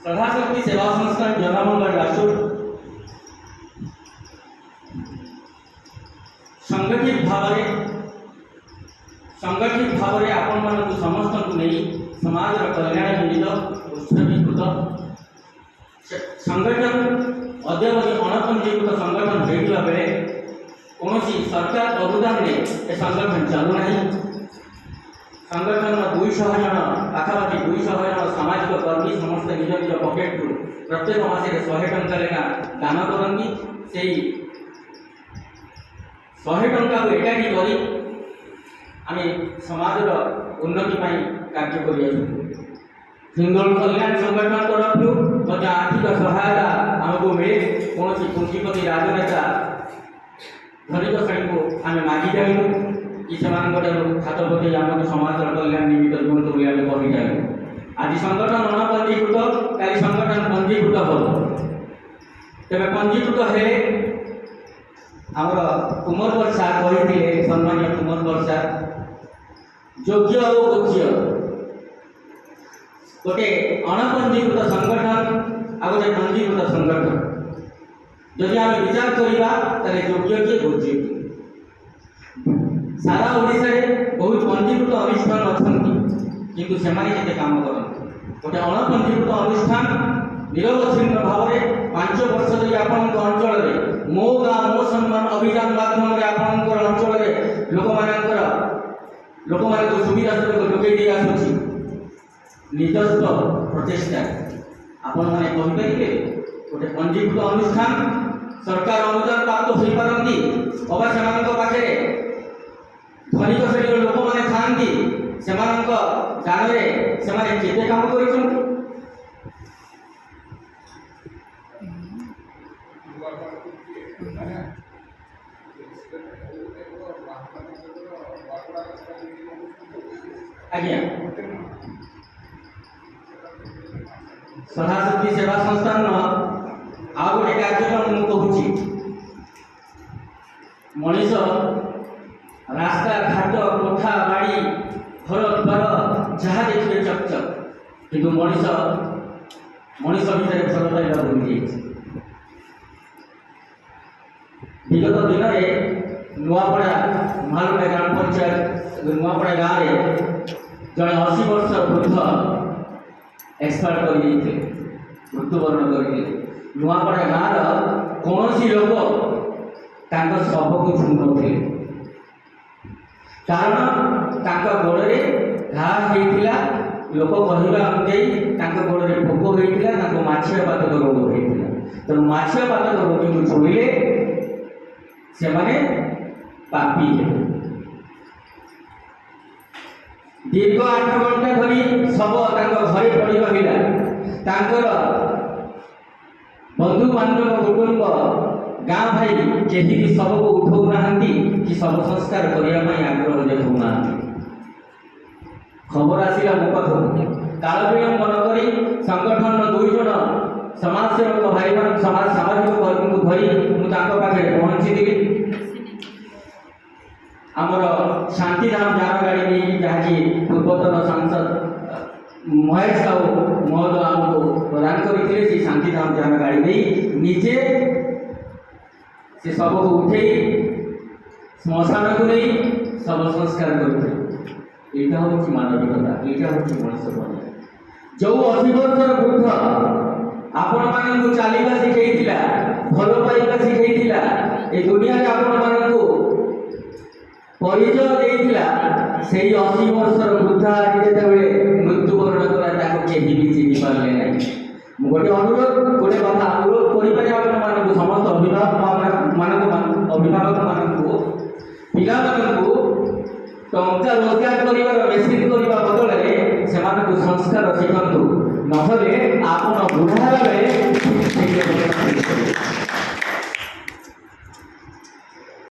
सदाशक्ति सेवा संस्थान जनामंगल राजूर संगठित भाव में आपण मान समस्त को नहीं समाज कल्याण निमित्त उत्सर्गीकृत संगठन अद्यावधि अणपंजीकृत संगठन होता बेले कौन सरकार अनुदान ने संगठन चलू ना। संगठन 200 जन पाखापाखि 200 जन सामाजिक कर्मी समस्त निज निज पकेट प्रत्येक मासे 100 टंका लेखा दान करती। से 100 टंका को एकाठी करी आम समाज उन्नति कार्य कर हिंदोल कल्याण संगठन तरफ आर्थिक सहायता आमको मिले। कौन पूंजीपति राजनेता धनिक श्रेणी को आम मागि जाऊँ कि हाथ पकड़ आम समाज कल्याण निमित्त दिवत बोली आम कही जाऊँ। आज संगठन अणपंजीकृत काली संगठन पंजीकृत हो तेज पंजीकृत है आमर कुमार वर्षा कही सम्मान्य कुमार वर्षा योग्य और गोच्य गोटे अणपंजीकृत संगठन आ गए पंजीकृत संगठन जदि आम विचार करवा योग्य किए गोच्य किए सारा ओडिशा बहुत पंजीकृत अनुष्ठान अच्छा किंतु से काम करते गोटे अणपंजीकृत अनुष्ठान निरवच्छिन्न भाव में 5 वर्ष धरी आपण अंचल मो गाँ मो सम्मान अभियान माध्यम आपण अंचल लोक मान सुविधा सुजोग जोगे आसुची निजस्व प्रचेषा आपण मैंने कहींपारे गोटे पंजीकृत अनुष्ठान सरकार अनुदान प्राप्त हो पारती अबा से पाखे धनिक श्रेणी लोक मैंने था गाँव में से केते काम कर आज्ञा सदाशक्ति सेवा संस्थान आ गए कार्यक्रम मुझे कहूँ मनीष रास्ता घाट कोठा बाड़ी घर द्वार जहाँ देखिए चकचक किंतु मनीष भितर भल पाइबा भूली विगत दिन में नुआपड़ा महालुड़ा ग्राम पंचायत नुआपड़ा गाँव में जड़े 80 वर्ष वृद्ध एक्सपायर कर मृत्युवरण करते। नुआपड़ा गाँव कौन लोक शव को छू थे कारण गोड़े घा होता लोक कहवा अनुजाई गोड़े भोग होता माछिया पातक रोग होता तेणु माछिया पातक रोगी को छुईले से पापी है। दीर्घ 8 घंटा धरी शव घरे पड़ी रहा बंधु बांधव कुटुंब गाँ भाई कहीं भी शव को उठाऊ ना कि शव संस्कार करने आग्रह देखा खबर आसला मो पाख काल विलंब नक संगठन 2 जन समाजसेवक भाई मान सामाजिक कर्मी को धरी मुझे पहुँची आमर शांतिधाम जान गाड़ी नहीं जहाँकि पूर्वतन सांसद महेश साहू महोदय आमको प्रदान करते से शांतिधाम जान गाड़ी नहीं निजे से सब को उठे श्मशान को नहीं शव संस्कार करते। यहाँ हूँ मानविकता यहाँ हूँ मनुष्य जो 80 वर्षर वृद्ध आपण मानू चलवा शिखेला भल पाइबा शिखेला ए दुनिया में आपण मानू परिचय देता से 80 वर्षर वृद्धा आज जो मृत्युवरण कला कहीं भी चिन्ह पारे ना। गोटे अनुरोध गोटे कथा अनुरोध कर समस्त अभिभावक मानू पिला टंका रोजगार कर मेसीन करने बदल से संस्कार शिखु ना आप बुढ़ा बेले